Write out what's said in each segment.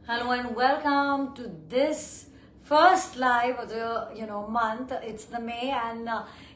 Hello and welcome to this first live of the month. It's the May and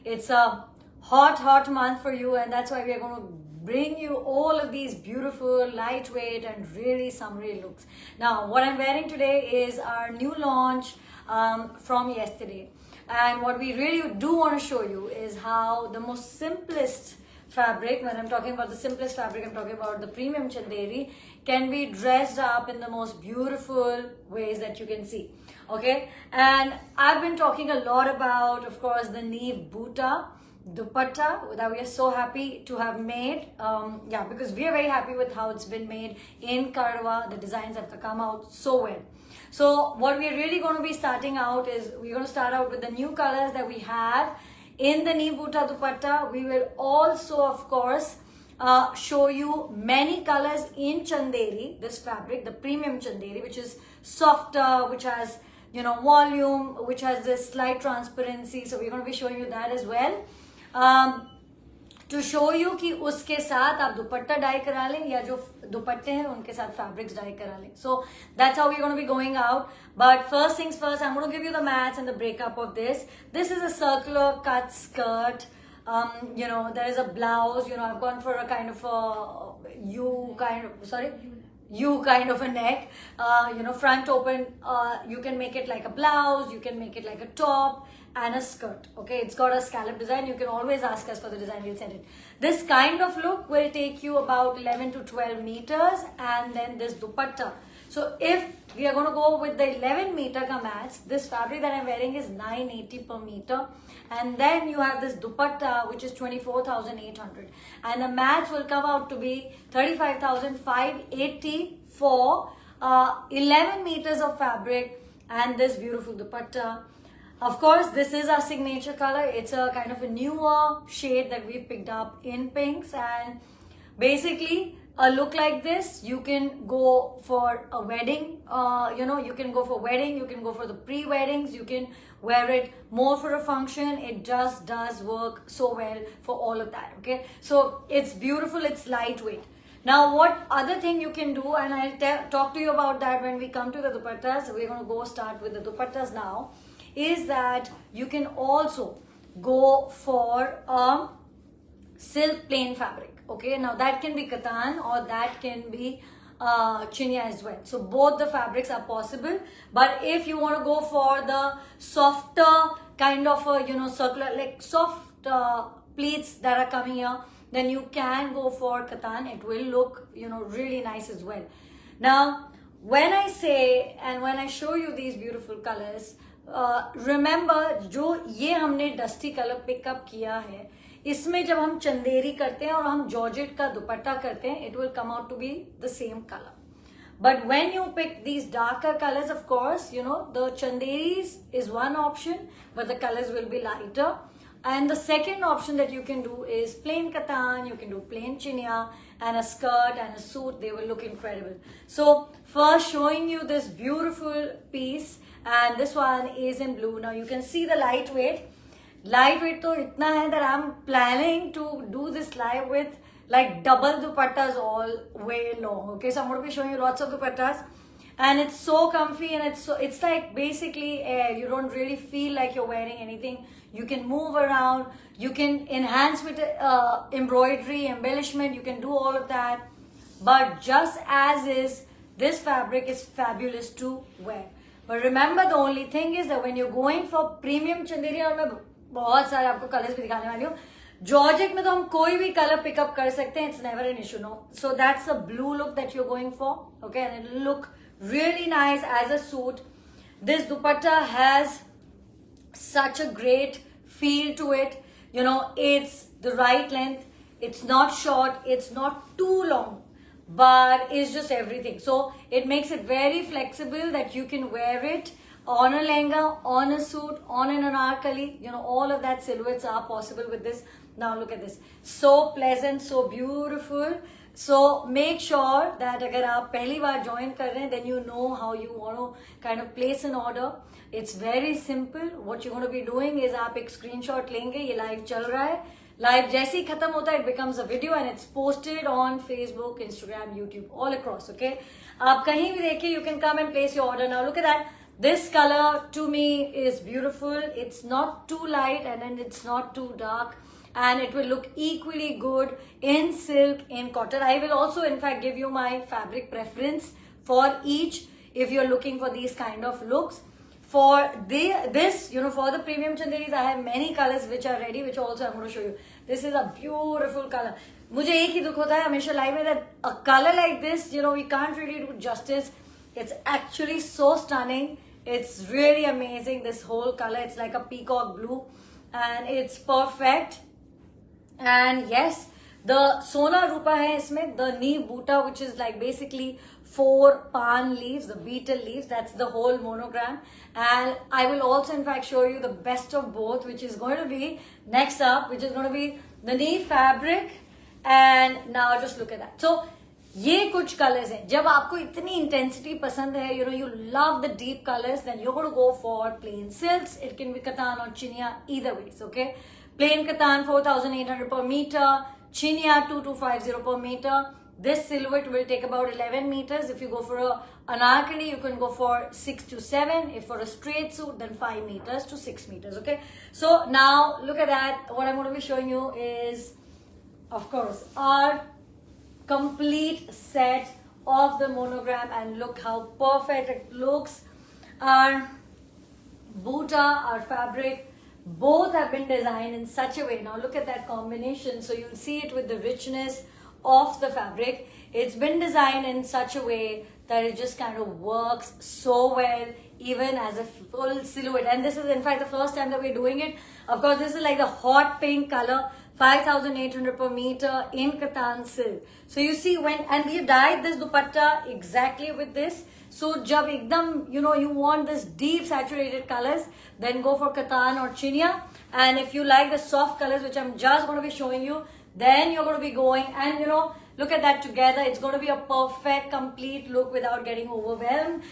it's a hot month for you, and that's why we are going to bring you all of these beautiful, lightweight, and really summery looks. Now, what I'm wearing today is our new launch from yesterday, and what we really do want to show you is how the most simplest fabric, when I'm talking about the simplest fabric, I'm talking about the premium Chanderi, can be dressed up in the most beautiful ways that you can see. Okay, and I've been talking a lot about, of course, the Neev Buta dupatta that we are so happy to have made. Because we are very happy with how it's been made in Karwa. The designs have come out so well. So what we're really going to be starting out is we're going to start out with the new colors that we have in the Neev Buta dupatta. We will also, of course, show you many colors in Chanderi, this fabric, the premium Chanderi, which is softer, which has volume, which has this slight transparency. So we're going to be showing you that as well. To show you कि उसके साथ आप दुपट्टा die करा लें या जो दुपट्टे हैं उनके साथ fabrics डाई करा लें. So that's how we're going to be going out. But first things first, I'm going to give you the mats and the breakup of this. This is a circular cut skirt. There is a blouse. I've gone for a kind of a U kind of a neck. Front open. You can make it like a blouse. You can make it like a top and a skirt. Okay, it's got a scallop design. You can always ask us for the design, we'll send it. This kind of look will take you about 11 to 12 meters, and then this dupatta. So if we are going to go with the 11 meter ka mats, this fabric that I'm wearing is 980 per meter, and then you have this dupatta which is 24,800, and the mats will come out to be 35,580 for 11 meters of fabric and this beautiful dupatta. Of course, this is our signature color. It's a kind of a newer shade that we've picked up in pinks, and basically a look like this, you can go for a wedding, you can go for wedding, you can go for the pre-weddings, you can wear it more for a function. It just does work so well for all of that, okay? So it's beautiful, it's lightweight. Now, what other thing you can do, and I'll talk to you about that when we come to the dupattas. We're going to go start with the dupattas now. Is that you can also go for a silk plain fabric. Okay, now that can be katan or that can be chinya as well. So both the fabrics are possible. But if you want to go for the softer kind of a, circular, like soft pleats that are coming here, then you can go for katan. It will look, really nice as well. Now, when I say and when I show you these beautiful colors, remember जो ये हमने dusty colour pickup किया है, इसमें जब हम चंदेरी करते हैं और हम जॉर्जेट का दुपट्टा करते हैं, it will come out to be the same colour. But when you pick these darker colors, of course, the chanderis is one option, but the colors will be lighter. And the second option that you can do is plain katan, you can do plain chinya and a skirt and a suit. They will look incredible. So first showing you this beautiful piece, and this one is in blue. Now you can see the lightweight. Lightweight to itna hai that I'm planning to do this live with like double dupattas all way long. Okay, so I'm going to be showing you lots of dupattas, and it's so comfy, and it's like basically air. You don't really feel like you're wearing anything. You can move around, you can enhance with embroidery, embellishment, you can do all of that. But just as is, this fabric is fabulous to wear. But remember, the only thing is that when you're going for premium chanderi, और मैं बहुत सारे आपको colors भी दिखाने वाली हूँ. Georgette में तो हम कोई भी color pick up कर सकते हैं. It's never an issue, no. So that's a blue look that you're going for, okay? And it'll look really nice as a suit. This dupatta has such a great feel to it. It's the right length. It's not short. It's not too long. But it's just everything. So it makes it very flexible that you can wear it on a lehenga, on a suit, on an anarkali. All of that silhouettes are possible with this. Now look at this. So pleasant, so beautiful. So make sure that agar aap pehli baar join kar rahe hain, then you know how you want to kind of place an order. It's very simple. What you're going to be doing is aap ek screenshot lenge, ye live chal raha hai. Live जैसे ही खत्म होता है, it becomes a video and it's posted on Facebook, Instagram, YouTube, all across. Okay, आप कहीं भी देखिए, you can come and place your order. Now look at that. This color to me is beautiful. It's not too light and then it's not too dark, and it will look equally good in silk, in cotton. I will also in fact give you my fabric preference for each if you're looking for these kind of looks. For this, you know, for the premium chanderis, I have many colors which are ready, which also I'm going to show you. This is a beautiful color. मुझे एक ही दुख होता है हमेशा live में that a color like this, you know, we can't really do justice. It's actually so stunning. It's really amazing, this whole color. It's like a peacock blue and it's perfect. And yes, the Sona Rupa hai isme, the knee buta, which is like basically 4 pan leaves, the beetle leaves. That's the whole monogram. And I will also in fact show you the best of both, which is going to be next up, which is going to be the knee fabric. And now just look at that. So ये कुछ colours हैं. जब आपको इतनी intensity पसंद है, you know, you love the deep colors, then you're going to go for plain silks. It can be kattan or chinia, either ways. Okay, plain kattan 4,800 per meter, chinia 2,250 per meter. This silhouette will take about 11 meters. If you go for a anarkali, you can go for 6 to 7. If for a straight suit, then 5 meters to 6 meters. Okay, so now look at that. What I'm going to be showing you is, of course, our complete set of the monogram, and look how perfect it looks. Our buta, our fabric, both have been designed in such a way. Now look at that combination. So you'll see it with the richness of the fabric. It's been designed in such a way that it just kind of works so well, even as a full silhouette. And this is in fact the first time that we're doing it. Of course, this is like the hot pink color, 5,800 per meter in kattan silk. So you see when, and we dyed this dupatta exactly with this. So jab ekdam, you know, you want this deep saturated colors, then go for kattan or chinia. And if you like the soft colors, which I'm just going to be showing you, then you're going to be going, and you know, look at that together. It's going to be a perfect, complete look without getting overwhelmed.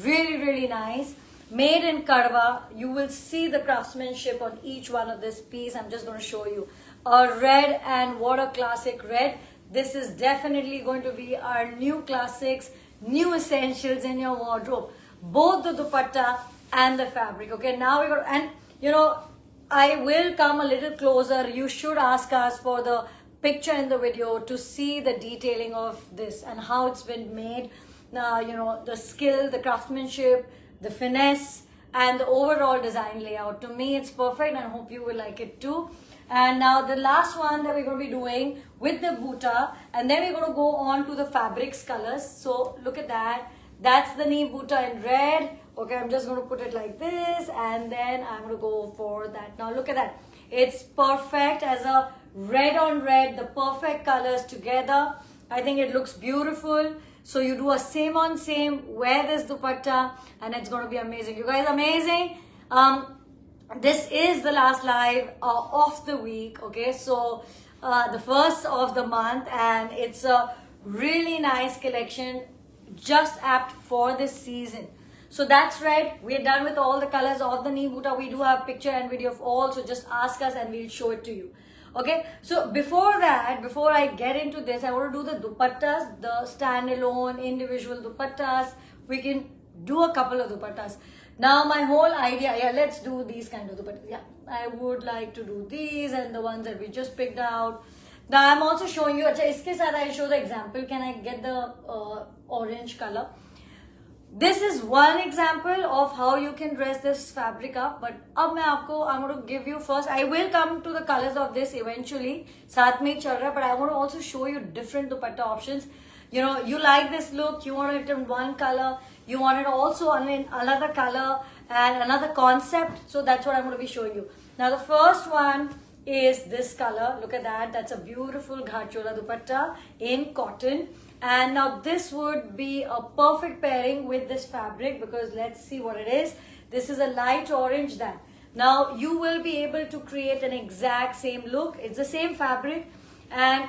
Really, really nice. Made in Karwa. You will see the craftsmanship on each one of this piece. I'm just going to show you. A red, and what a classic red. This is definitely going to be our new classics, new essentials in your wardrobe. Both the dupatta and the fabric. Okay, now we're going to, and you know, I will come a little closer. You should ask us for the picture in the video to see the detailing of this and how it's been made. You know, the skill, the craftsmanship, the finesse, and the overall design layout. To me, it's perfect, and I hope you will like it too. And now the last one that we're going to be doing with the buta, and then we're going to go on to the fabrics colors. So look at that. That's the knee buta in red. Okay, I'm just going to put it like this, and then I'm going to go for that. Now look at that. It's perfect as a red on red, the perfect colors together. I think it looks beautiful. So you do a same on same, wear this dupatta, and it's going to be amazing. You guys, amazing. This is the last live of the week. Okay, so the first of the month, and it's a really nice collection, just apt for this season. So that's right, we're done with all the colors of the knee buta. We do have picture and video of all, so just ask us and we'll show it to you. Okay, so before that, before I get into this, I want to do the dupattas, the standalone individual dupattas. We can do a couple of dupattas. Now my whole idea, yeah, let's do these kind of dupattas. Yeah, I would like to do these and the ones that we just picked out. Now I'm also showing you, iske saath I'll show the example. Can I get the orange color? This is one example of how you can dress this fabric up. But अब I'm going to give you first. I will come to the colors of this eventually. साथ में चल रहा है, but I want to also show you different dupatta options. You know, you like this look, you want it in one color, you want it also in another color and another concept. So that's what I'm going to be showing you. Now the first one is this color. Look at that. That's a beautiful ghatchola dupatta in cotton. And now this would be a perfect pairing with this fabric, because let's see what it is. This is a light orange that. Now you will be able to create an exact same look. It's the same fabric, and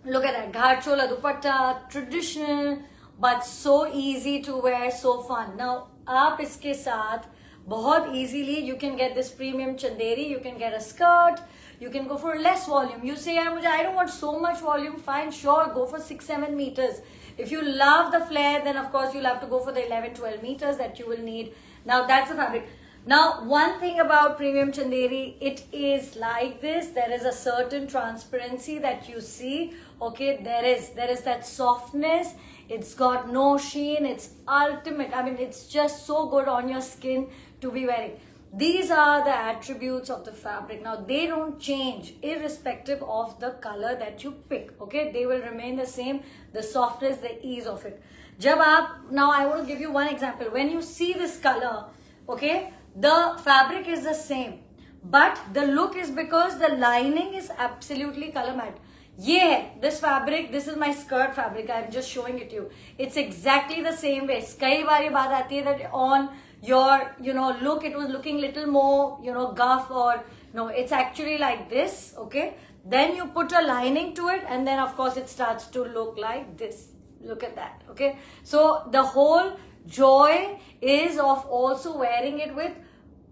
look at that, ghatchola dupatta, traditional but so easy to wear, so fun. Now aap iske saath bahut easily you can get this premium chanderi, you can get a skirt, You can go for less volume. You say, I don't want so much volume. Fine, sure, go for 6-7 meters. If you love the flare, then of course you'll have to go for the 11-12 meters that you will need. Now that's the fabric. Now, one thing about premium Chanderi, it is like this. There is a certain transparency that you see. Okay, there is that softness. It's got no sheen. It's ultimate. I mean, it's just so good on your skin to be wearing. These are the attributes of the fabric. Now, they don't change irrespective of the color that you pick. Okay, they will remain the same. The softness, the ease of it. Now I want to give you one example. When you see this color, okay, the fabric is the same, but the look is because the lining is absolutely color matte. Yeah, this fabric, this is my skirt fabric. I'm just showing it to you. It's exactly the same way. Kai baar ye baat aati hai that on your, look, it was looking little more, guff, or no, it's actually like this, okay? Then you put a lining to it, and then of course it starts to look like this. Look at that, okay? So the whole joy is of also wearing it with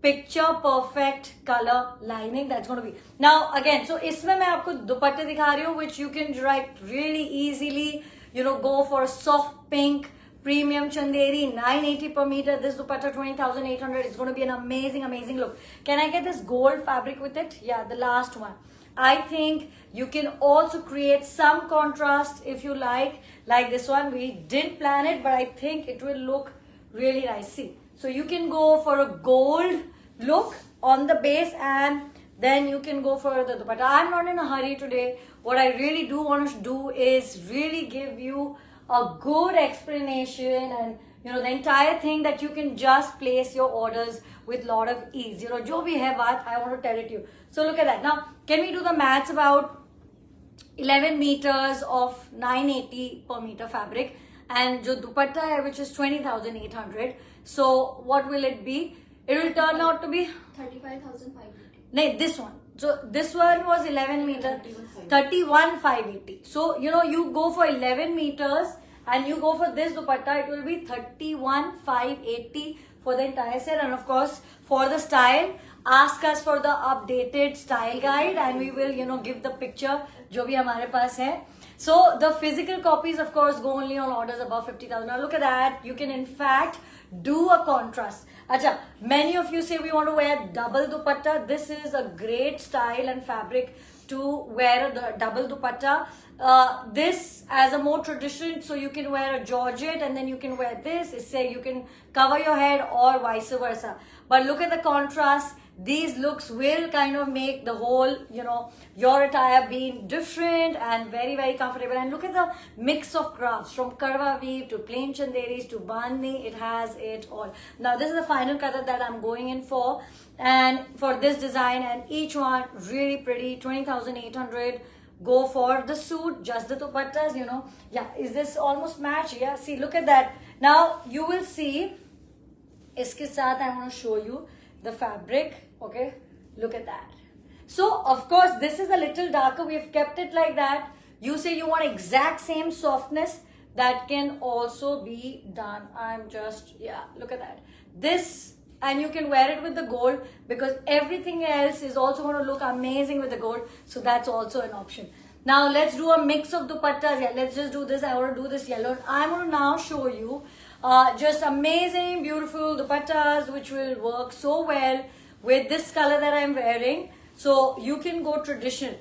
picture perfect color lining. That's going to be. Now again, so isme main aapko dupatte dikha rahi hu, which you can write really easily, go for a soft pink premium Chanderi, 980 per meter. This dupatta 20,800. It's going to be an amazing look. Can I get this gold fabric with it? Yeah, the last one. I think you can also create some contrast if you like this one. We didn't plan it, but I think it will look really nice. See, so you can go for a gold look on the base, and then you can go for the dupatta. I'm not in a hurry today. What I really do want to do is really give you a good explanation and the entire thing that you can just place your orders with lot of ease. Jo bhi hai baat, I want to tell it to you. So look at that. Now, can we do the maths about 11 meters of 980 per meter fabric and jo dupatta hai, which is 20,800. So what will it be? It will turn out to be 35,580. No, this one. So this one was 11 meters, 31,580. So you go for 11 meters and you go for this dupatta, it will be 31,580 for the entire set. And of course, for the style, ask us for the updated style guide, and we will give the picture jo bhi hamare paas hai. So the physical copies of course go only on orders above 50,000. Now look at that. You can in fact do a contrast. Acha, many of you say we want to wear double dupatta. This is a great style and fabric to wear a double dupatta. This as a more traditional, so you can wear a georgette and then you can wear this. Say you can cover your head or vice versa. But look at the contrast. These looks will kind of make the whole, your attire being different and very comfortable. And look at the mix of crafts from karwa weave to plain chanderis to bandhni. It has it all. Now this is the final color that I'm going in for, and for this design, and each one really pretty. 20,800. Go for the suit, just the dupattas, Yeah, is this almost match? Yeah, see, look at that. Now you will see. Iske saath I want to show you the fabric. Okay, look at that. So of course this is a little darker. We have kept it like that. You say you want exact same softness, that can also be done. Look at that. This, and you can wear it with the gold, because everything else is also going to look amazing with the gold. So that's also an option. Now let's do a mix of dupattas. Yeah, let's just do this. I want to do this yellow. I'm going to now show you just amazing, beautiful dupattas which will work so well with this color that I'm wearing. So you can go traditional.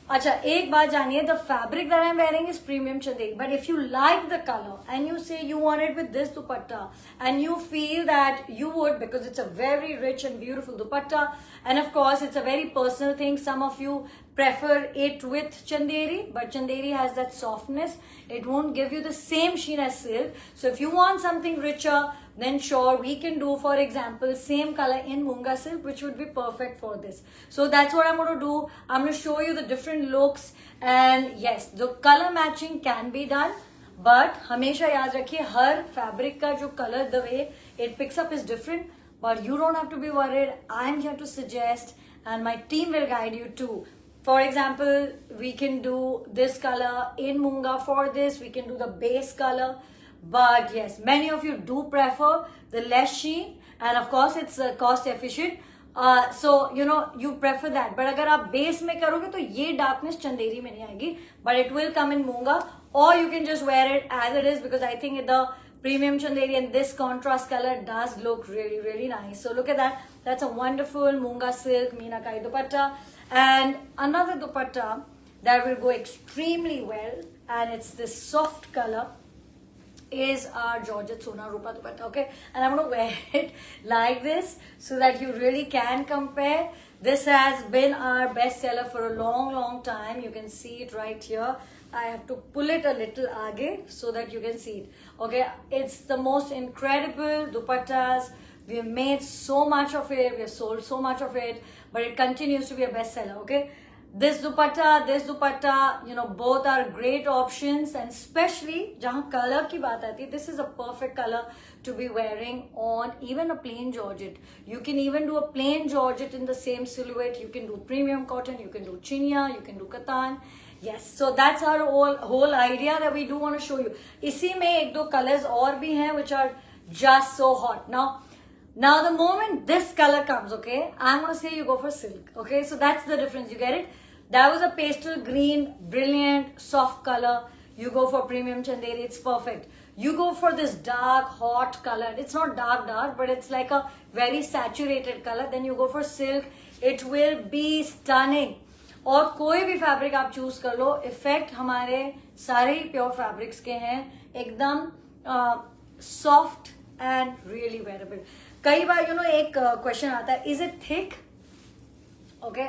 Acha, ek baat janiye, the fabric that I'm wearing is premium Chanderi. But if you like the color and you say you want it with this dupatta, and you feel that you would, because it's a very rich and beautiful dupatta, and of course it's a very personal thing. Some of you prefer it with Chanderi, but Chanderi has that softness. It won't give you the same sheen as silk. So if you want something richer, then sure, we can do, for example, same color in Munga silk, which would be perfect for this. So that's what I'm going to do. I'm going to show you the different looks, and yes, the color matching can be done, but hamesha yaad rakhiye, har fabric ka jo color, the way it picks up is different. But you don't have to be worried. I'm here to suggest, and my team will guide you too. For example, we can do this color in Munga for this. We can do the base color. But yes, many of you do prefer the less sheen, and of course it's cost efficient. So you know you prefer that. But अगर आप base में करोगे तो ये darkness Chanderi में नहीं आएगी, but it will come in मूंगा, or you can just wear it as it is, because I think the premium chanderi and this contrast color does look really, really nice. So look at that. That's a wonderful Munga silk Meenakai dupatta. And another dupatta that will go extremely well, and it's this soft color, is our Georgette Sona Rupa dupatta. Okay, and I'm going to wear it like this so that you really can compare. This has been our best seller for a long, long time. You can see it right here. I have to pull it a little aage so that you can see it. Okay, it's the most incredible dupattas. We have made so much of it, we have sold so much of it, but it continues to be a bestseller. Okay, this dupatta, you know, both are great options, and especially jahan color ki baat aati, this is a perfect color to be wearing on even a plain georgette. You can even do a plain georgette in the same silhouette. You can do premium cotton, you can do chinia, you can do katan. Yes, so that's our whole idea that we do want to show you. इसी में एक दो colors और भी हैं which are just so hot. Now the moment this color comes, okay, I'm going to say you go for silk. Okay, so that's the difference. You get it? That was a pastel green, brilliant, soft color. You go for premium chanderi, it's perfect. You go for this dark, hot color. It's not dark, but it's like a very saturated color. Then you go for silk. It will be stunning. और कोई भी fabric आप choose कर लो, effect हमारे सारे ही pure fabrics के हैं, एकदम सॉफ्ट एंड रियली वेरेबल. कई बार यू नो एक क्वेश्चन आता है, is it thick? Okay,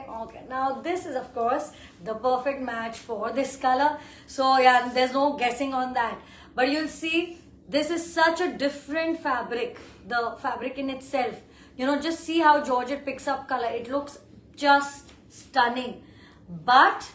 now this is of course the perfect match for this color, so yeah, there's no guessing on that. But you'll see this is such a different fabric, the fabric in itself, you know, just see how Georgette picks up color. It looks just stunning, but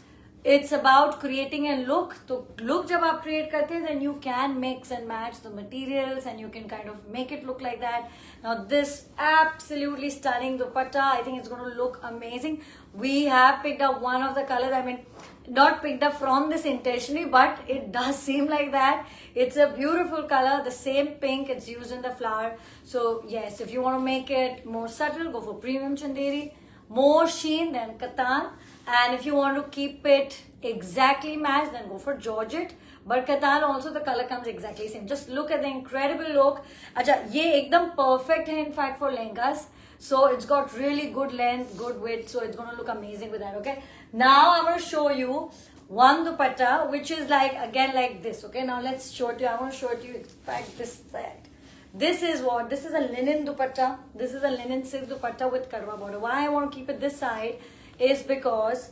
it's about creating a look. So look jab aap create karte hain, then you can mix and match the materials and you can kind of make it look like that. Now this absolutely stunning dupatta, I think it's going to look amazing. We have picked up one of the colors, I mean not picked up from this intentionally, but it does seem like that. It's a beautiful color, the same pink, it's used in the flower. So yes, if you want to make it more subtle, go for premium chanderi, more sheen than katan. And if you want to keep it exactly matched, then go for Georgette. But katan also the color comes exactly same. Just look at the incredible look. Acha, ye ekdam perfect hai in fact for lehengas. So it's got really good length, good width. So it's going to look amazing with that. Okay. Now I'm going to show you one dupatta which is like again like this. Okay. Now let's show it to you. I want to show it to you. In fact, this side. This is what? This is a linen dupatta. This is a linen silk dupatta with karwa border. Why I want to keep it this side is because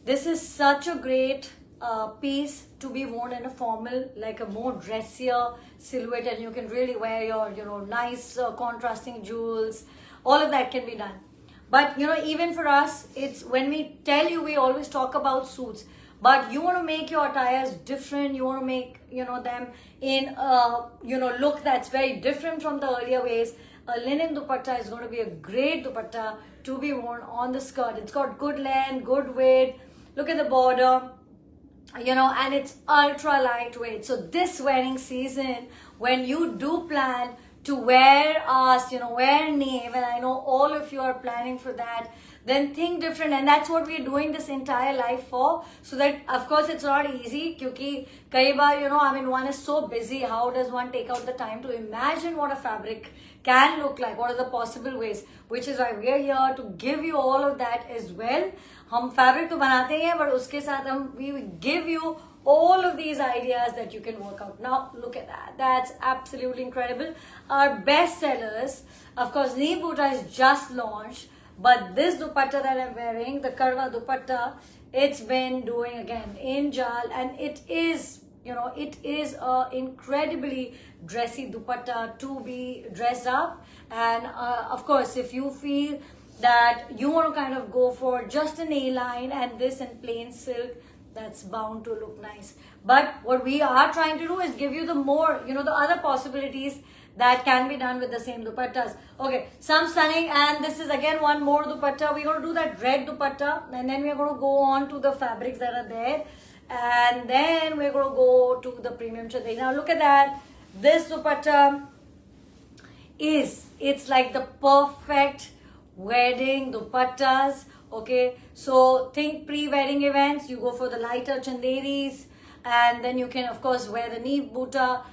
this is such a great piece to be worn in a formal, like a more dressier silhouette, and you can really wear your, you know, nice contrasting jewels. All of that can be done. But you know, even for us, it's when we tell you, we always talk about suits, but you want to make your attires different. You want to make, you know, them in a, you know, look that's very different from the earlier ways. A linen dupatta is going to be a great dupatta to be worn on the skirt. It's got good length, good weight. Look at the border, you know, and it's ultra lightweight. So this wedding season, when you do plan to wear us, you know, wear Nave, and I know all of you are planning for that, then think different. And that's what we're doing this entire life for. So that, of course, it's not easy. Kyunki kai baar, you know, I mean, one is so busy. How does one take out the time to imagine what a fabric can look like? What are the possible ways? Which is why we are here to give you all of that as well. हम fabric तो बनाते हैं, but उसके साथ हम we give you all of these ideas that you can work out. Now look at that. That's absolutely incredible. Our best sellers, of course, Neem Bhuta is just launched, but this dupatta that I'm wearing, the Karwa dupatta, it's been doing again in Jal, and it is, you know, it is a incredibly dressy dupatta to be dressed up. And of course, if you feel that you want to kind of go for just an A-line and this in plain silk, that's bound to look nice. But what we are trying to do is give you the more, you know, the other possibilities that can be done with the same dupattas. Okay, some stunning, and this is again one more dupatta. We're going to do that red dupatta, and then we're going to go on to the fabrics that are there, and then we're going to go to the premium chanderi. Now look at that. This dupatta is, it's like the perfect wedding dupattas. Okay, so think pre-wedding events, you go for the lighter chanderis, and then you can of course wear the knee buta,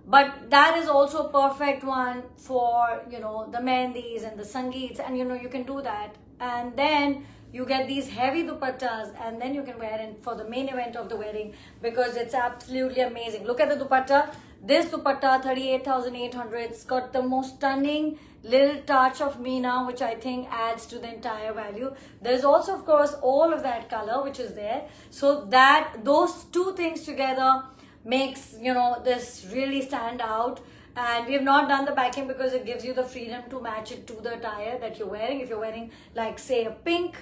but that is also a perfect one for, you know, the mehndis and the sangeets, and you know, you can do that. And then you get these heavy dupattas, and then you can wear it for the main event of the wedding, because it's absolutely amazing. Look at the dupatta. This dupatta, 38,800. It's got the most stunning little touch of Meena, which I think adds to the entire value. There's also, of course, all of that color which is there. So that those two things together makes, you know, this really stand out. And we have not done the backing because it gives you the freedom to match it to the attire that you're wearing. If you're wearing, like, say, a pink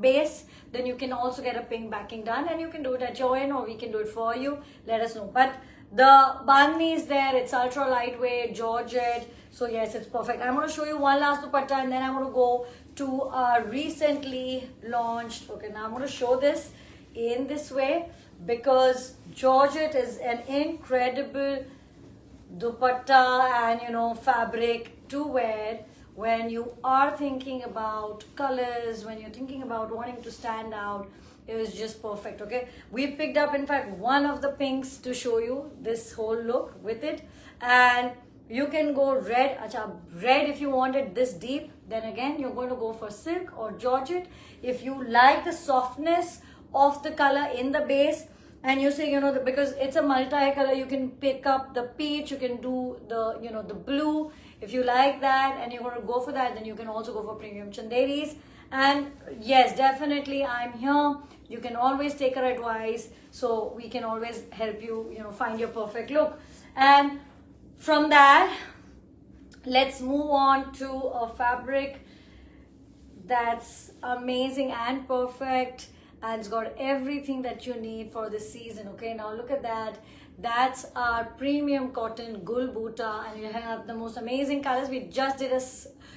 base, then you can also get a pink backing done, and you can do it at your end, or we can do it for you. Let us know. But the bandhni is there. It's ultra lightweight, Georgette. So yes, it's perfect. I'm going to show you one last dupatta, and then I'm going to go to our recently launched. Okay, now I'm going to show this in this way, because Georgette is an incredible dupatta and, you know, fabric to wear when you are thinking about colors, when you're thinking about wanting to stand out. It was just perfect. Okay, we picked up in fact one of the pinks to show you this whole look with it, and you can go red. Red if you want it this deep, then again you're going to go for silk or Georgette. If you like the softness of the color in the base, and you say, you know, because it's a multi-color, you can pick up the peach, you can do the, you know, the blue. If you like that and you're going to go for that, then you can also go for premium chanderis. And yes, definitely I'm here. You can always take our advice, so we can always help you, you know, find your perfect look. And from that, let's move on to a fabric that's amazing and perfect, and it's got everything that you need for this season. Okay, now look at that. That's our premium cotton Gul Buta, and you have the most amazing colors. We just did a,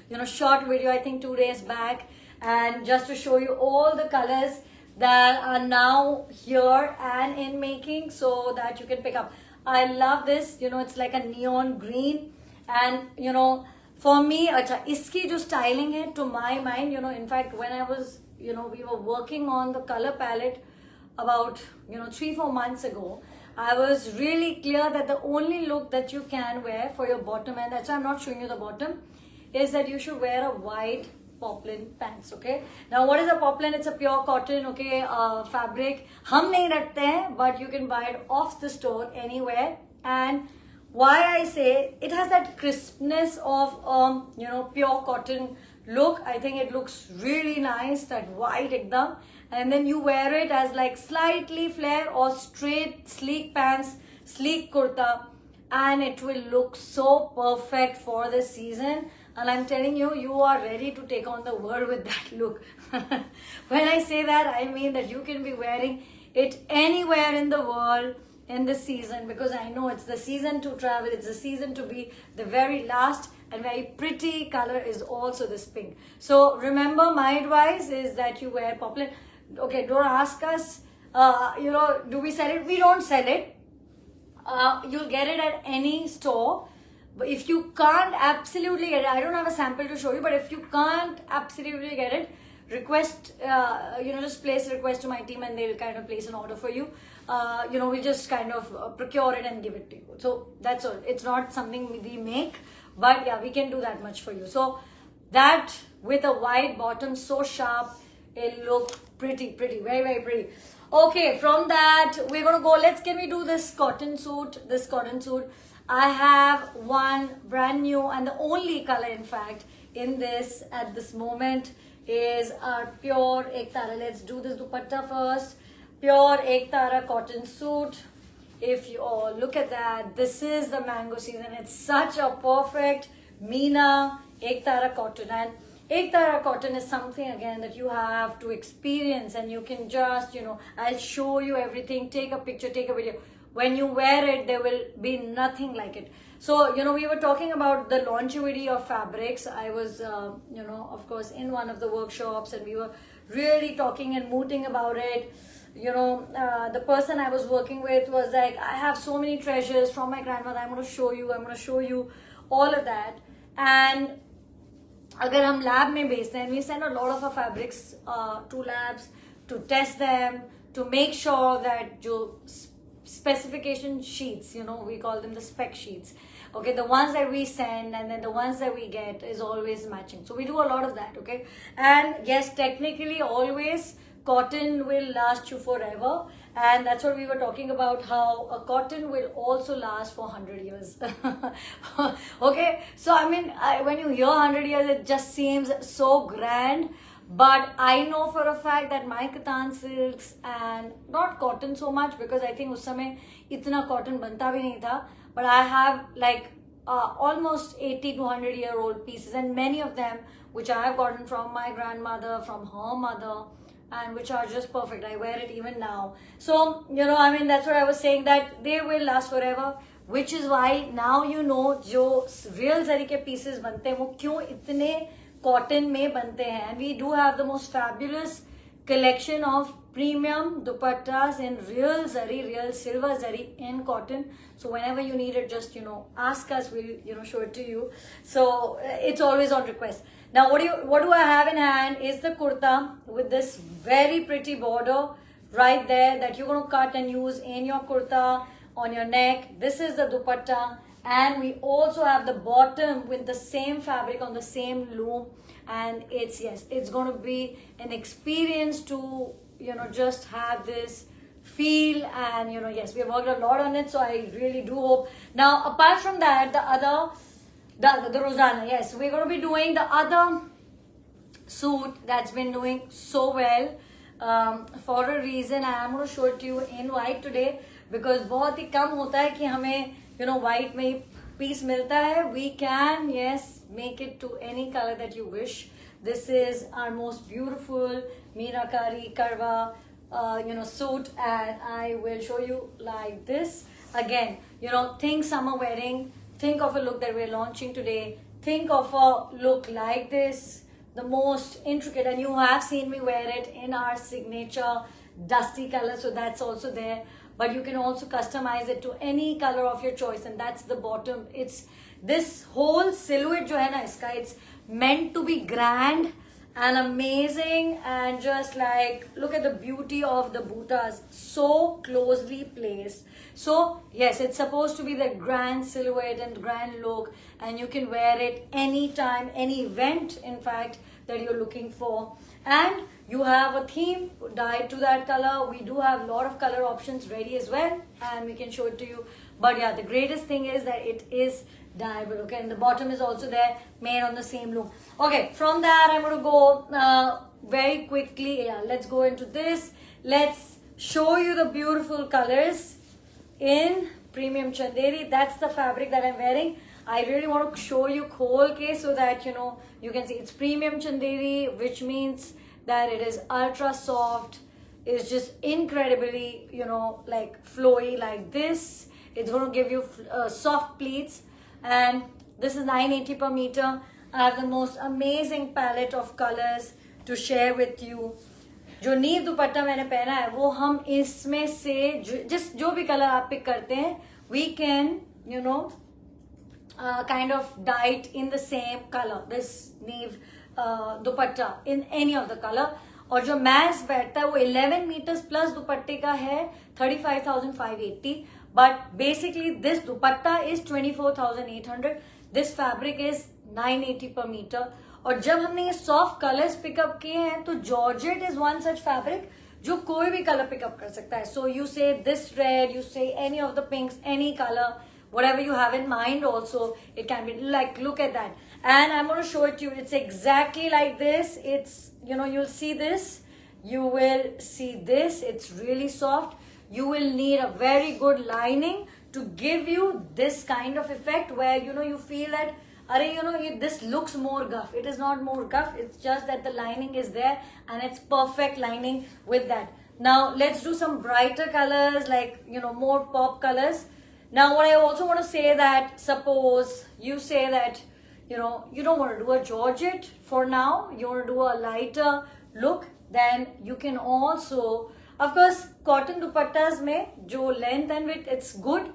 you know, short video, I think 2 days back, and just to show you all the colors that are now here and in making, so that you can pick up. I love this. You know, it's like a neon green, and you know, for me, iski jo styling hai, to my mind, you know, in fact, when I was, you know, we were working on the color palette about, you know, 3-4 months ago, I was really clear that the only look that you can wear for your bottom, and that's why I'm not showing you the bottom, is that you should wear a white poplin pants. Okay, now what is a poplin? It's a pure cotton, okay, fabric. Hum nahi rakhte hain, but you can buy it off the store anywhere. And why I say it has that crispness of you know, pure cotton look. I think it looks really nice, that white ekdam, and then you wear it as like slightly flare or straight sleek pants, sleek kurta, and it will look so perfect for the season. And I'm telling you, you are ready to take on the world with that look. When I say that, I mean that you can be wearing it anywhere in the world in this season, because I know it's the season to travel, it's the season to be the very last, and very pretty color is also this pink. So remember, my advice is that you wear poplin. Okay, don't ask us, you know, do we sell it? We don't sell it. You'll get it at any store. But if you can't absolutely get it, I don't have a sample to show you, but if you can't absolutely get it, request, you know, just place a request to my team, and they'll kind of place an order for you. You know, we just kind of procure it and give it to you. So that's all. It's not something we make, but yeah, we can do that much for you. So that with a white bottom, so sharp, it'll look pretty, very, very pretty. Okay, from that, we're going to go, can we do this cotton suit, I have one brand new, and the only color in fact in this at this moment is our pure Ektara. Let's do this dupatta first. Pure Ektara cotton suit. If you all look at that, this is the mango season. It's such a perfect Meena Ektara cotton, and Ektara cotton is something again that you have to experience, and you can just, you know, I'll show you everything, take a picture, take a video. When you wear it, there will be nothing like it. So, you know, we were talking about the longevity of fabrics. I was, you know, of course, in one of the workshops, and we were really talking and mooting about it. You know, the person I was working with was like, I have so many treasures from my grandmother. I'm going to show you all of that. And अगर हम lab में भेजते हैं, we send a lot of our fabrics to labs to test them, to make sure that जो specification sheets, you know, we call them the spec sheets. Okay, the ones that we send and then the ones that we get is always matching. So we do a lot of that, okay? And yes, technically always cotton will last you forever. And that's what we were talking about, how a cotton will also last for 100 years. Okay, so I mean, when you hear 100 years, it just seems so grand. But I know for a fact that my Katan silks and not cotton so much because I think उस समय इतना cotton बनता भी नहीं था. But I have like almost 80 to 100-year-old pieces, and many of them which I have gotten from my grandmother, from her mother, and which are just perfect. I wear it even now. So, you know, I mean, that's what I was saying, that they will last forever, which is why now you know जो real zari के pieces बनते हैं वो क्यों इतने cotton में बनते हैं. And we do have the most fabulous collection of premium dupattas in real zari, real silver zari in cotton. So whenever you need it, just, you know, ask us, we'll, you know, show it to you. So it's always on request. Now what do I have in hand is the kurta with this very pretty border right there that you're going to cut and use in your kurta, on your neck. This is the dupatta, and we also have the bottom with the same fabric on the same loom. And it's, yes, it's going to be an experience to, you know, just have this feel. And, you know, yes, we have worked a lot on it, so I really do hope. Now apart from that, the Rosanna, yes, we're going to be doing the other suit that's been doing so well. For a reason, I am going to show it to you in white today, because बहुत ही कम होता है कि हमें, you know, white में piece मिलता है. We can, yes, make it to any color that you wish. This is our most beautiful Meenakari Karwa, you know, suit, and I will show you like this. Again, you know, think summer wedding. Think of a look that we're launching today. Think of a look like this, the most intricate, and you have seen me wear it in our signature dusty color, so that's also there. But you can also customize it to any color of your choice, and that's the bottom. It's this whole silhouette jo hai na iska, it's meant to be grand and amazing, and just like look at the beauty of the buttas, so closely placed. So yes, it's supposed to be the grand silhouette and grand look, and you can wear it anytime, any event in fact that you're looking for. And you have a theme dyed to that color. We do have a lot of color options ready as well, and we can show it to you. But yeah, the greatest thing is that it is dyeable, okay? And the bottom is also there, made on the same loom. Okay, from that I'm going to go very quickly. Yeah, let's go into this. Let's show you the beautiful colors in premium Chanderi. That's the fabric that I'm wearing. I really want to show you khol ke so that, you know, you can see it's premium Chanderi, which means that it is ultra soft. It's just incredibly, you know, like flowy like this. It's going to give you soft pleats, and this is 980 per meter. I have the most amazing palette of colors to share with you. जो नीव दुपट्टा मैंने पहना है वो हम इसमें से जो भी कलर आप पिक करते हैं, we can, you know, kind of dye it in the same color, this नीव दुपट्टा in any of the color. और जो मैच बैठता है वो 11 meters plus दुपट्टे का है 35,580. But basically this dupatta is 24,800. This fabric is 980 per meter. और जब हमने ये सॉफ्ट कलर्स पिकअप किए हैं तो georgette is one such fabric जो कोई भी कलर पिकअप कर सकता है. सो यू से this red, you say any of the pinks, any color, whatever you have in mind also, it can be like, look at that. And I'm going to show it to you. It's exactly like this. It's, you know, you'll see this. You will see this. It's really soft. You will need a very good lining to give you this kind of effect where, you know, you feel that, you know, this looks more guff. It is not more guff. It's just that the lining is there and it's perfect lining with that. Now, let's do some brighter colors, like, you know, more pop colors. Now, what I also want to say that, suppose you say that, you know, you don't want to do a georgette for now, you want to do a lighter look, then you can also, of course, cotton dupattas mein jo length and width, it's good.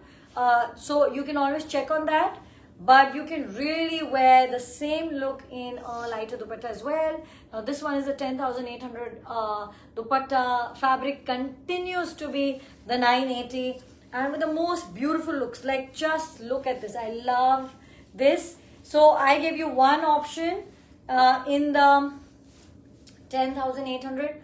So you can always check on that. but you can really wear the same look in a lighter dupatta as well. Now this one is a 10,800 dupatta. Fabric continues to be the 980, and with the most beautiful looks. Like, just look at this. I love this. So I gave you one option in the 10,800.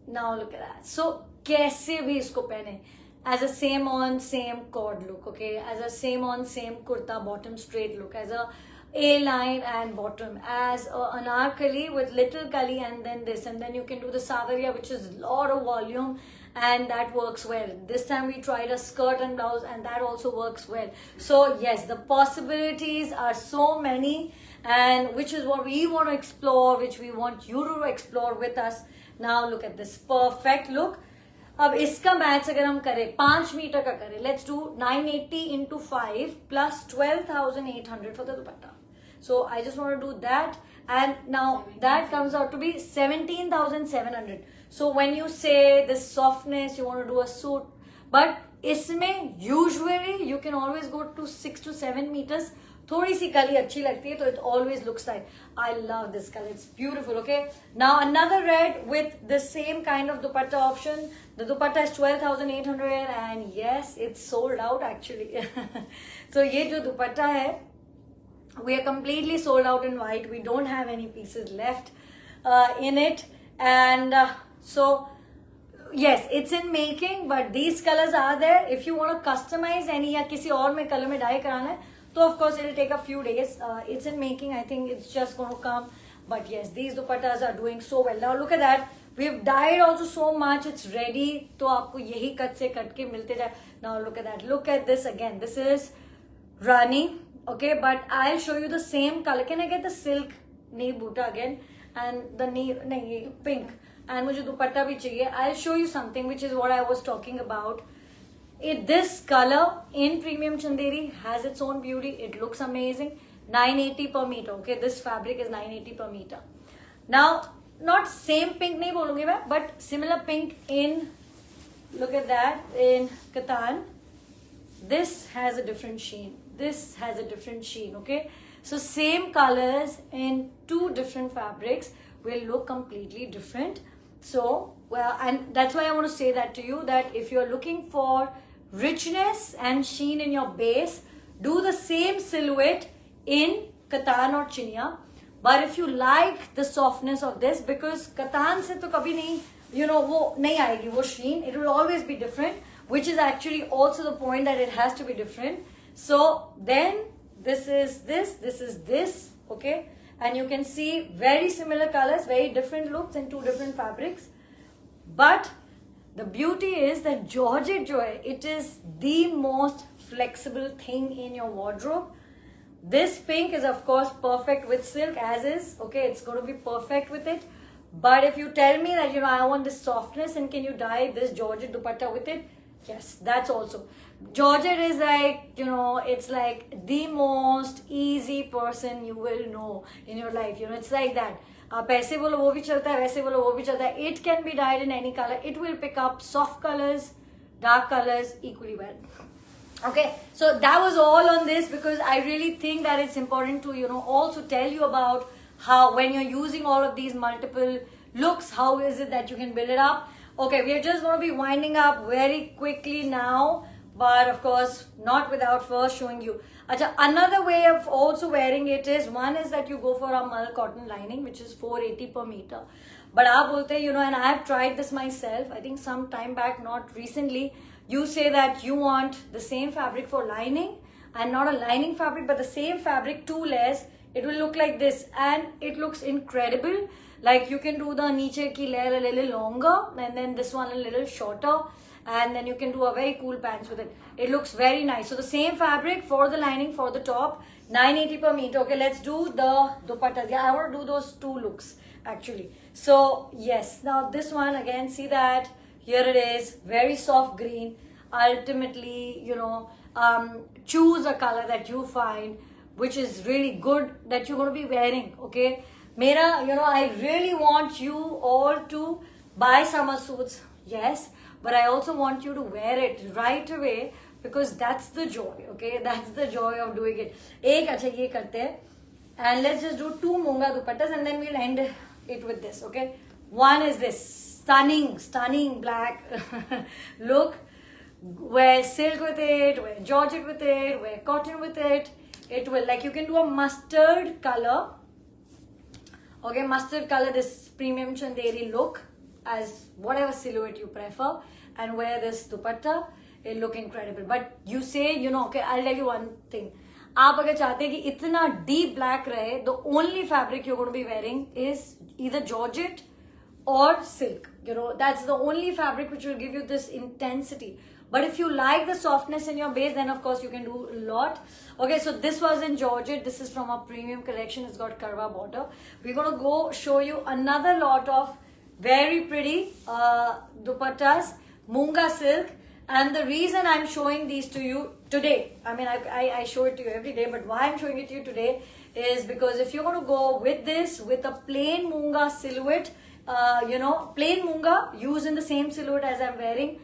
Now look at that. So कैसे भी इसको पहने, as a same on same cord look, okay, as a same on same kurta bottom straight look, as a A-line and bottom, as a anarkali with little kali, and then this, and then you can do the savaria, which is a lot of volume, and that works well. This time we tried a skirt and blouse, and that also works well. So yes, the possibilities are so many, and which is what we want to explore, which we want you to explore with us. Now look at this perfect look. अब इसका match अगर हम करें 5 metre का करें, let's do 980 into 5 plus 12,800 for the dupatta. So I just want to do that, and now that comes out to be 17,700. So when you say this softness, you want to do a suit, but इसमें usually you can always go to 6 to 7 meters. थोड़ी सी कली अच्छी लगती है, तो it always looks like. I love this color. It's beautiful. Okay. Now another red with the same kind of dupatta option. The dupatta is 12,800, and yes, it's sold out actually. So ये जो दुपट्टा है, we are completely sold out in white. We don't have any pieces left in it, and so yes, it's in making, but these colors are there. If you want to customize any या किसी और में color में dye कराना है, so of course it'll take a few days. It's in making. I think it's just going to come. But yes, these dupattas are doing so well. Now look at that. We've dyed also so much. It's ready. तो आपको यही cut से cut के मिलते जाए. Now look at that. Look at this again. This is Rani. Okay, but I'll show you the same color. Can I get the silk knee boota again? And the knee, nahi, pink. And मुझे दुपट्टा भी चाहिए. I'll show you something, which is what I was talking about. This color in premium Chanderi has its own beauty. It looks amazing. 980 per meter. Okay, this fabric is 980 per meter. Now, not same pink nahi bolungi main, but similar pink in, look at that, in Katan. This has a different sheen. This has a different sheen. Okay, so same colors in two different fabrics will look completely different. So, well, and that's why I want to say that to you, that if you're looking for richness and sheen in your base, do the same silhouette in Katan or Chinia. But if you like the softness of this, because Katan se to kabhi nahi, you know, wo nahi aayegi, wo sheen, it will always be different, which is actually also the point, that it has to be different. So then this is this, okay, and you can see very similar colors, very different looks in two different fabrics. But the beauty is that Georgette jo hai, it is the most flexible thing in your wardrobe. This pink is of course perfect with silk as is. Okay, it's going to be perfect with it. But if you tell me that, you know, I want this softness and can you dye this Georgette dupatta with it? Yes, that's also. Georgette is like, you know, it's like the most easy person you will know in your life. You know, it's like that. आप ऐसे बोलो वो भी चलता है, वैसे बोलो वो भी चलता है. It can be dyed in any color. It will pick up soft colors, dark colors equally well. Okay, so that was all on this, because I really think that it's important to, you know, also tell you about how, when you're using all of these multiple looks, how is it that you can build it up. Okay, we are just going to be winding up very quickly now, but of course not without first showing you. Achha, another way of also wearing it is, one is that you go for a mull cotton lining, which is 480 per meter. But aap bolte, you know, and I have tried this myself, I think some time back, not recently. You say that you want the same fabric for lining, and not a lining fabric, but the same fabric, 2 layers. It will look like this, and it looks incredible. Like you can do the niche ki layer a little longer, and then this one a little shorter, and then you can do a very cool pants with it. It looks very nice. So the same fabric for the lining, for the top, 980 per meter. Okay, let's do the dupattas. Yeah, I want to do those 2 looks actually. So yes, now this one again, see that. Here it is, very soft green. Ultimately, you know, choose a color that you find which is really good that you're going to be wearing, okay? Mera, you know, I really want you all to buy summer suits, yes, but I also want you to wear it right away, because that's the joy, okay? That's the joy of doing it. एक अच्छा ये करते हैं, and let's just do 2 Munga dupattas and then we'll end it with this, okay? One is this stunning black look. Wear silk with it, wear georgette with it, wear cotton with it. It will, like, you can do a mustard color, okay, mustard color, this premium chanderi look as whatever silhouette you prefer, and wear this dupatta. It'll look incredible. But you say, you know, okay, I'll tell you one thing. आप अगर चाहते हैं कि इतना deep black रहे, the only fabric you're going to be wearing is either georgette or silk. You know, that's the only fabric which will give you this intensity. But if you like the softness in your base, then of course you can do a lot. Okay, so this was in georgette. This is from our premium collection. It's got karwa border. We're going to go show you another lot of very pretty dupattas, Munga silk. And the reason I'm showing these to you today, I mean, I show it to you every day, but why I'm showing it to you today is because if you're going to go with this, with a plain Munga silhouette, you know, plain Munga used in the same silhouette as I'm wearing,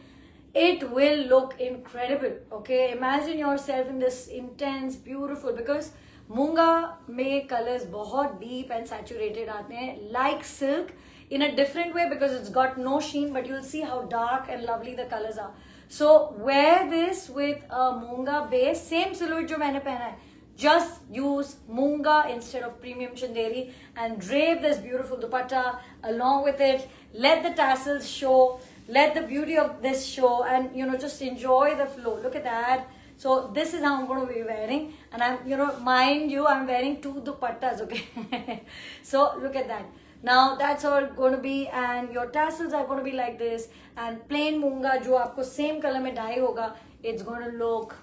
it will look incredible, okay? Imagine yourself in this intense, beautiful, because Munga में colors बहुत deep and saturated आते हैं, like silk, in a different way because it's got no sheen, but you'll see how dark and lovely the colors are. So wear this with a Munga base, same silhouette जो मैंने पहना है. Just use Munga instead of premium chanderi and drape this beautiful dupatta along with it. Let the tassels show. Let the beauty of this show, and you know, just enjoy the flow. Look at that. So this is how I'm going to be wearing, and I'm, you know, mind you, I'm wearing 2 dupattas, okay? So look at that. Now that's all going to be, and your tassels are going to be like this, and plain Munga जो आपको same color में dye होगा, it's going to look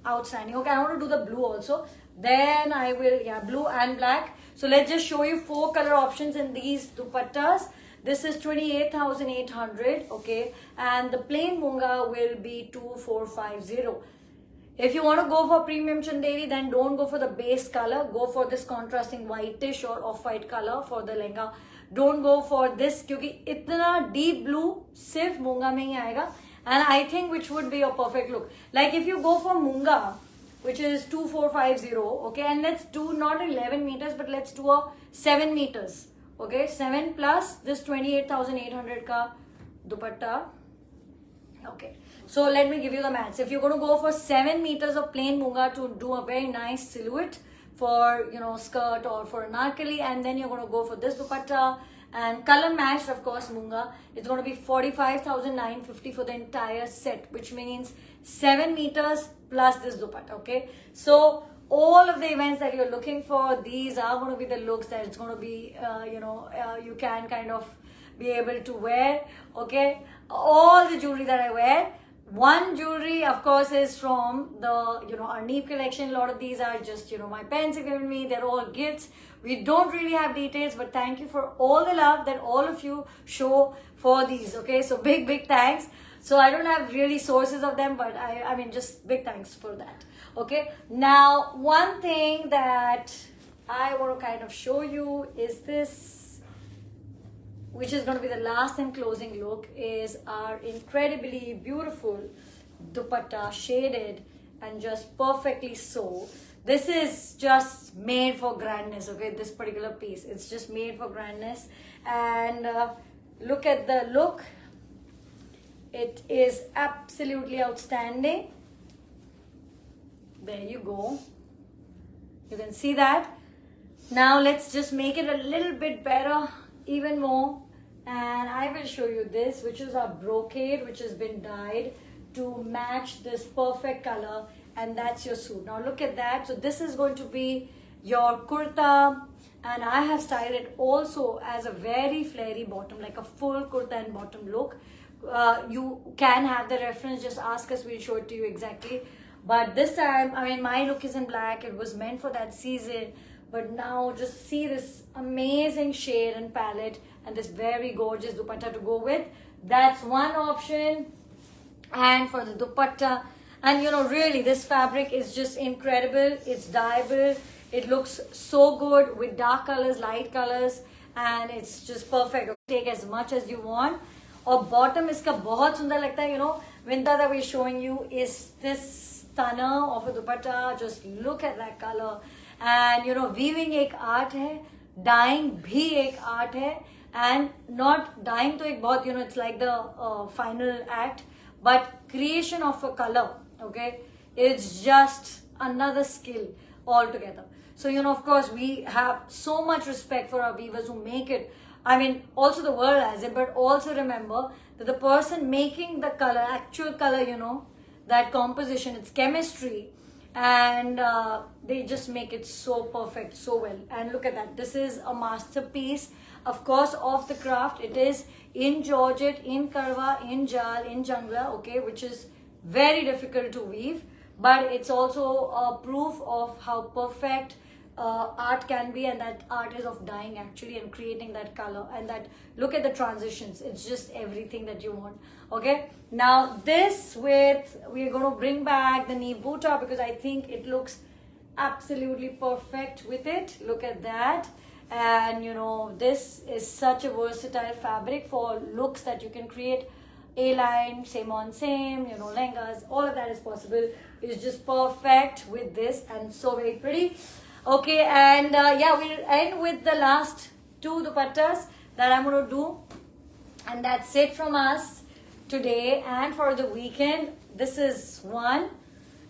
outstanding. Okay, I want to do the blue also. Then I will, yeah, blue and black. So let's just show you 4 color options in these dupattas. This is 28,800, okay, and the plain Munga will be 2450. If you want to go for premium chanderi, then don't go for the base color. Go for this contrasting whitish or off-white color for the lehenga. Don't go for this क्योंकि इतना deep blue सिर्फ Munga में ही आएगा, and I think which would be a perfect look. Like if you go for Munga, which is 2450, okay, and let's do not 11 meters, but let's do a 7 meters. Okay, 7 plus this 28,800 ka dupatta. Okay, so let me give you the maths. If you're going to go for 7 meters of plain Munga to do a very nice silhouette for, you know, skirt or for anarkali, and then you're going to go for this dupatta and color matched, of course, Munga, it's going to be 45,950 for the entire set, which means 7 meters plus this dupatta. Okay, so all of the events that you're looking for, these are going to be the looks that it's going to be, you know, you can kind of be able to wear. Okay, all the jewelry that I wear. One jewelry, of course, is from the, you know, Arneep collection. A lot of these are just, you know, my parents have given me. They're all gifts. We don't really have details, but thank you for all the love that all of you show for these. Okay, so big thanks. So I don't have really sources of them, but I mean, just big thanks for that. Okay, now one thing that I want to kind of show you is this, which is going to be the last and closing look, is our incredibly beautiful dupatta, shaded and just perfectly sewn. This is just made for grandness, okay, this particular piece. It's just made for grandness. And look at the look. It is absolutely outstanding. There you go. You can see that. Now let's just make it a little bit better, even more. And I will show you this, which is our brocade, which has been dyed to match this perfect color, and that's your suit. Now look at that. So this is going to be your kurta, and I have styled it also as a very flary bottom, like a full kurta and bottom look. You can have the reference, just ask us, we'll show it to you exactly. But this time, I mean, my look is in black. It was meant for that season. But now just see this amazing shade and palette and this very gorgeous dupatta to go with. That's one option. And for the dupatta, and you know, really this fabric is just incredible. It's dyeable. It looks so good with dark colors, light colors, and it's just perfect. Take as much as you want. और bottom इसका बहुत सुंदर लगता है, you know, Vinta that we're showing you is this stunner of a dupatta. Just look at that color. And you know, weaving एक art है, dyeing भी एक art है, and not dyeing तो एक बहुत, you know, it's like the final act, but creation of a color, okay, it's just another skill altogether. So, you know, of course, we have so much respect for our weavers who make it. I mean, also the world has it, but also remember that the person making the color, actual color, you know, that composition, it's chemistry, and they just make it so perfect, so well. And look at that. This is a masterpiece, of course, of the craft. It is in Georgette, in Karwa, in Jal, in Jangla, okay, which is very difficult to weave, but it's also a proof of how perfect art can be, and that art is of dyeing actually and creating that color. And that, look at the transitions, it's just everything that you want. Okay, now this with, we're going to bring back the knee buta because I think it looks absolutely perfect with it. Look at that. And you know, this is such a versatile fabric for looks that you can create. A-line, same on same, you know, lehengas, all of that is possible. It's just perfect with this and so very pretty. Okay, and yeah, we'll end with the last two dupattas that I'm going to do, and that's it from us today and for the weekend. This is one,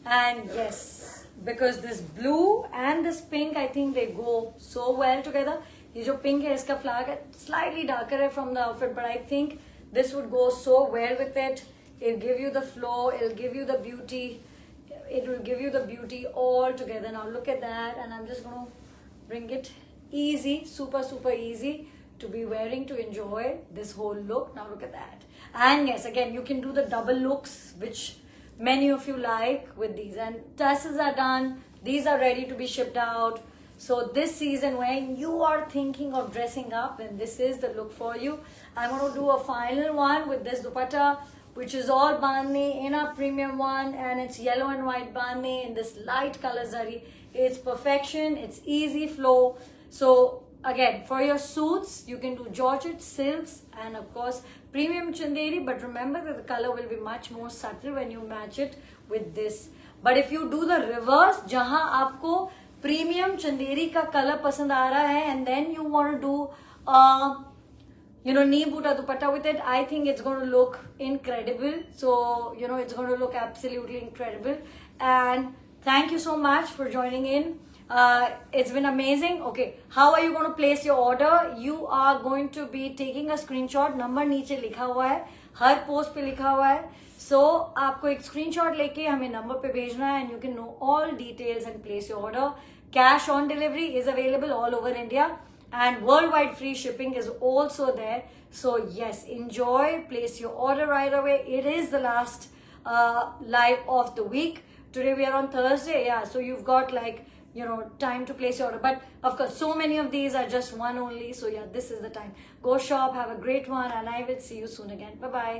and yes, because this blue and this pink, I think they go so well together. This jo pink hai, iska flag hai, slightly darker hai from the outfit, but I think this would go so well with it. It'll give you the flow, it'll give you the beauty. It will give you the beauty all together. Now look at that, and I'm just going to bring it easy, super, super easy to be wearing, to enjoy this whole look. Now look at that. And yes, again, you can do the double looks, which many of you like with these. And tassels are done. These are ready to be shipped out. So this season, when you are thinking of dressing up, then this is the look for you. I'm going to do a final one with this dupatta, which is all bandhni in a premium one, and it's yellow and white bandhni in this light color zari. It's perfection, it's easy flow. So again, for your suits, you can do Georgette, silks, and of course premium chanderi, but remember that the color will be much more subtle when you match it with this. But if you do the reverse, jahan aapko premium chanderi ka color pasand aa raha hai, and then you want to do you know, knee buta dupatta with it, I think it's going to look incredible. So, you know, it's going to look absolutely incredible. And thank you so much for joining in. It's been amazing. Okay, how are you going to place your order? You are going to be taking a screenshot. Number नीचे लिखा हुआ है, हर post पे लिखा हुआ है. So, आपको एक screenshot लेके हमें number पे भेजना है, and you can know all details and place your order. Cash on delivery is available all over India. And worldwide free shipping is also there. So yes, enjoy, place your order right away. It is the last live of the week. Today we are on Thursday, yeah, so you've got like, you know, time to place your order. But of course, so many of these are just one only. So yeah, this is the time. Go shop, have a great one, and I will see you soon again. Bye-bye.